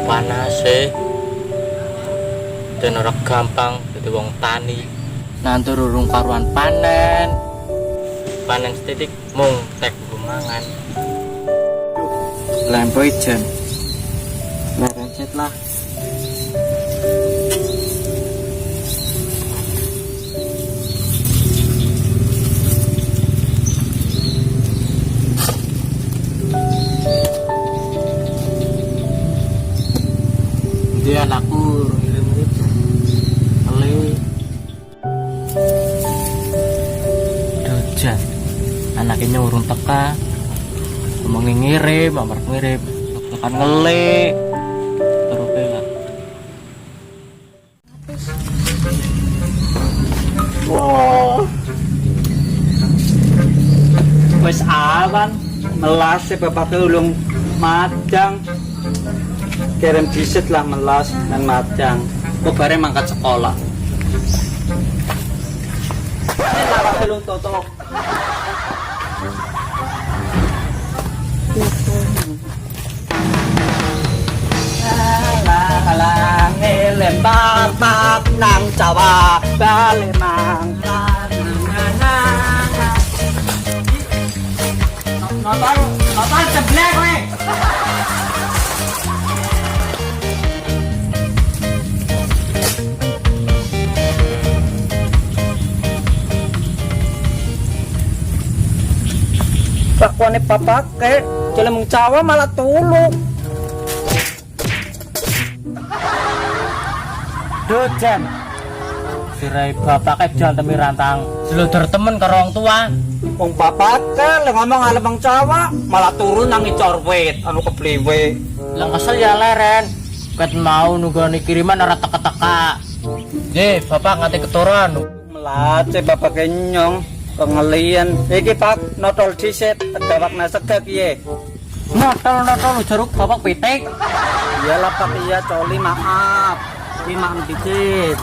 panase dan ora gampang dadi wong tani. Nanti urung karuan panen setitik mung tek gumangan. Lempo ijen lerencet lah. Dia anakku ngirim ale dojan anaknya urung teka ngomong ngirim amar ngirim tekan ngele terus lah. Wow, wes awan melas bapak ulung madang kirim disit lah melas dan madang kok bare mangkat sekolah ini lawan belum tutup alang elem bapak nang Jawa bale mangkat nonton sebelah kowe. Bakwane papa kayak jalan mengcawa malah tuluk. Dojan sirai bapak kayak jalan temi rantang seludur temen ke orang tua. Wong papa ke ngomong ala mengcawa malah turun nang icor wit anu kebliwe. Lah kesel ya leren ket mau nunggoni kiriman ora teka-teka. Bapak nganti keturun. Melace bapak kenyong pengelian iki pak notol disit tegawakna sega piye. Notol jeruk bapak pitik. Iyalah pak iya coli maaf. Iki mak dikit.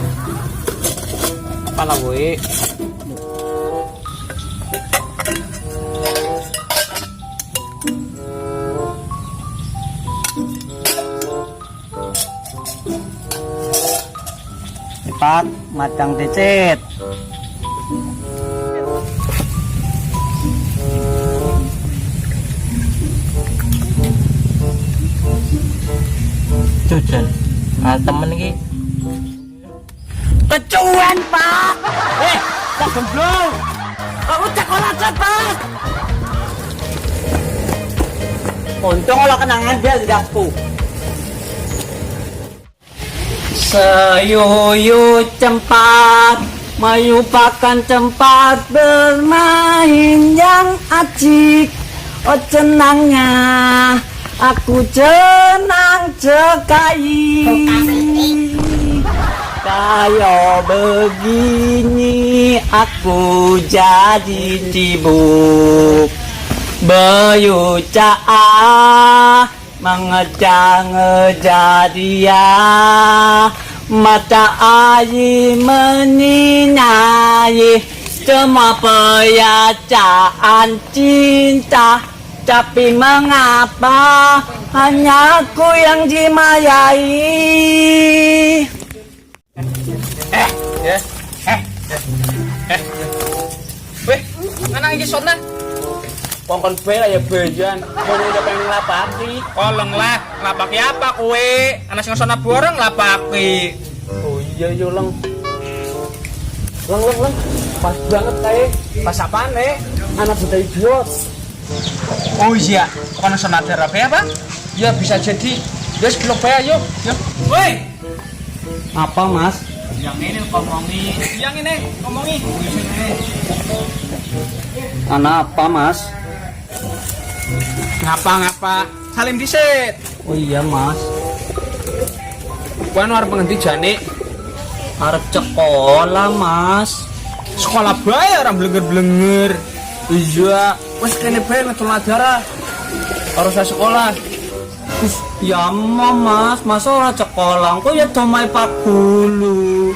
Apalah we. Pak madang dicit. Dojan temen iki Kecuan pak. tak gemblong. Kamu sekolah cepat. Untung kalau kenangan dia lidahku. Seyuyu tempat melupakan tempat bermain yang asik. Oh senangnya aku senang sekali. Kayak begini aku jadi sibuk Bayucaa mengejar-ngejar dia Mata air menyinari semua perasaan cinta Tapi mengapa hanya aku yang dimayai Weh, mana iki sona? Kongkon bae lah ya bejan. Kono udah pengen nglapaki. Kolong lah, nglapaki apa kowe? Ana sing sona borong nglapaki. Oh iya yo, Leng. Leng. Pas banget kae. Pas apane? Anak budaya bios. Oh iya, kono sona darah apa? Ya bisa jadi. Wes blok bae ayo. Yo. Woi. Apa mas? Yang ini ngomongi. Yang ini ngomongi. Anak apa mas? Ngapa salim disit. Oh iya mas. Kuwi arep ngendi jane? Arep sekolah mas. Sekolah bae ora blenger-blenger. Iya. Wes kene bae ngecul darah. Harus saya sekolah. Ya mas, masa ora sekolah? Kok ya domai Pak Gulu.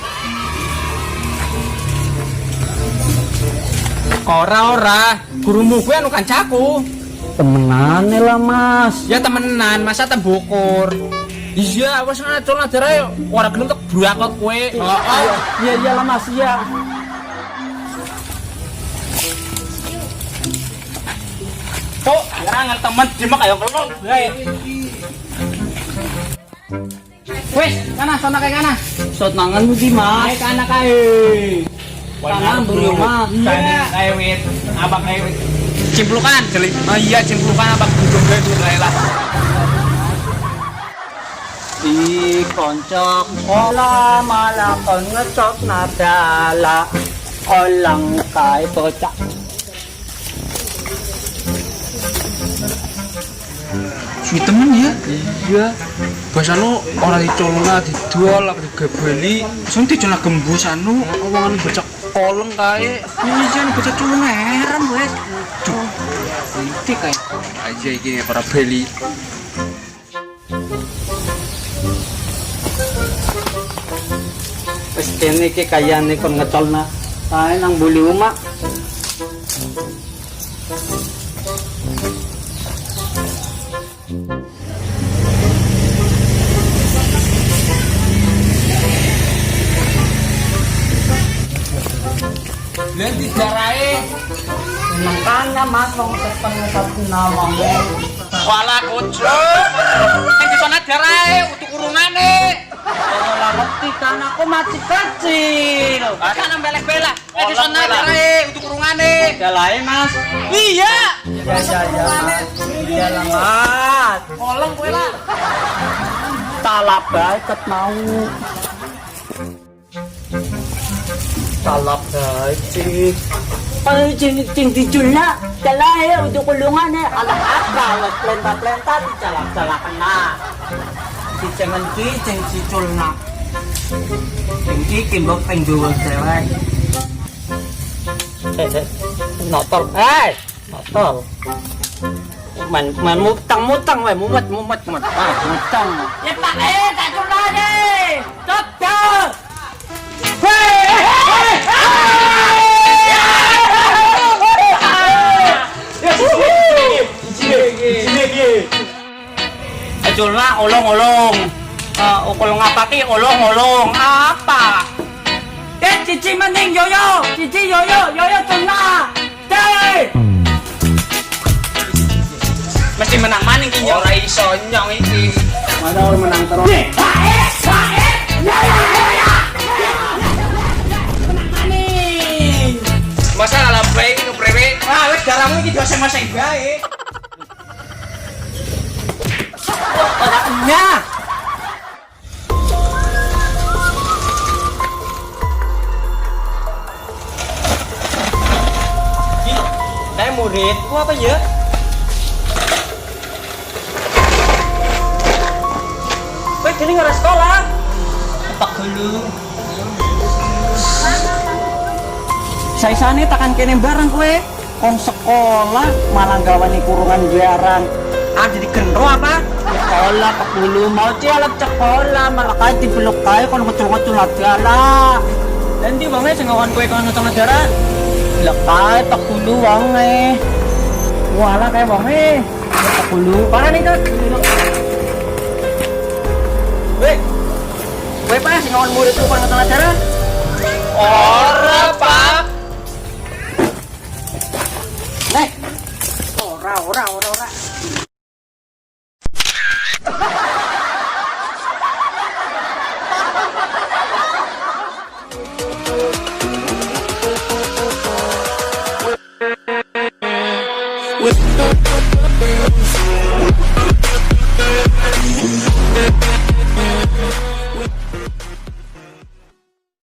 Ora, gurumu kuwi anu kancaku. Temenane lah mas. Ya temenan, masa tembukur. Iya, wis ngacul nadare ora gelem tek brakot kowe. Heeh. Iya iya lah Mas ya. Kok ngerangan temen dimak ayo kelon. Ayo. Wes, kana sono kae kana. Sot nanganmu di Mas. Kae kana kae. Tangan buru Mas. Kana kae wit. Apa kae wit? Cimplukan, jeli. Oh iya, cimplukan apa gudung kae kae lah. Di koncok olah malah kon ngecok nadala olang kai bocah. Suwi temen ya? Iya. Basano ora dicolongna didual apa digebeli, sing dicolong gembus anu omongan becek koleng kae. Iki jan becek culung heran wes. Duh. Iki kae aja iki para beli. Wis kene iki kayane kon ngecolna kae nang buli umak. Lihat di jarae. Makanya Mas wong setengah satu nama. Wala kucuk. Nek di sana jarae utuk urungane. Ora ngerti kan aku masih kecil. Kan ambelek-belek. Nek di sana jarae utuk urungane. Jalae Mas. Iya. Ya. Iya lah Mas. Koleng kowe lah. Talap bae ket mau. Talap bae cik. Ay, cing diculna. Jalae udah kulungan anak apa plenta-plenta dijalak-jalak kena. Di jangan cing diculna. Cing kimbok penjual cewek. Notol. Notol. Man mutang wae mumet. Ah, mutang. Ya Pak tak culna deh. Stop. Ajulna olong-olong. Olong apa ki? Olong-olong apa? Cici mending yoyo culna. Deh. Mesti menang maning ki ora iso nyong iki. Mana orang menang terus? Masa alam bae iki prewe. Ah wis daramu iki doseng-doseng bae. Orangnya. Kayak muridku apa ya? Kowe gini ora sekolah. Pak dulu. Saisane takan kene bareng kowe. Kon sekolah malah gawani kurungan biaran. Ah jadi gendro apa? Sekolah Pak dulu mau cialak sekolah malah kae dipeluk kae kon ngecul-ngecul aja. Nanti bangnya sing ngawon kowe kon ngecong negara. Lah kae Pak dulu wange. Wala kae wange. Pak dulu. Parah nih kan. Kowe pa sing ngawon murid ku kon ngecong negara? Ora, Pak. Nek. Ora.